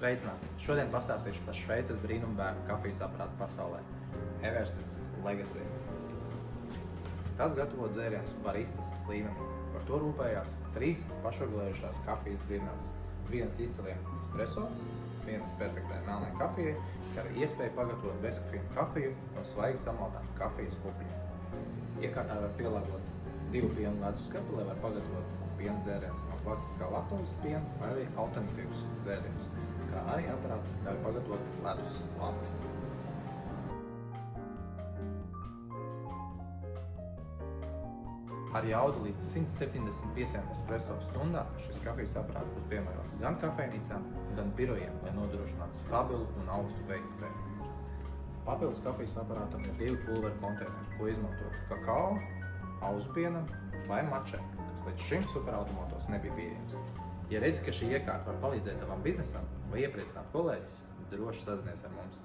Sveicināti! Šodien pastāstīšu par Šveices brīnumbērnu kafijas aparātu pasaulē – Eversys Legacy. Tas gatavo dzērienus baristas līmenī. Par to rūpējās 3 pašregulējušās kafijas dzirnavas. Vienas izceliem espresso, vienas perfektai melnai kafijai, kā arī iespēja pagatavot bezkafīnu kafiju no svaigi samaltām kafijas pupiņām. Iekārtā var pielāgot 2 pienu leduskapi, lai var pagatavot piena dzērienus no klasiskā laktozes piena vai arī alternatīvus dzērienus, kā arī aparāts ļauj pagatavot ledus lampu. Ar jaudu līdz 175 espresso stundā šis kafijas aparāts būs piemērots gan kafejnīcām, gan birojiem, lai nodrošinātu stabilu un augstu veiktspēju. Papildus kafijas aparātam ir 2 pulveru konteineri, ko izmanto kakao, auzu pienam vai mačai, kas līdz šim superautomātos nebija pieejams. Ja redzi, ka šī iekārta var palīdzēt tavam biznesam vai iepriecināt kolēģis, droši sazinies ar mums.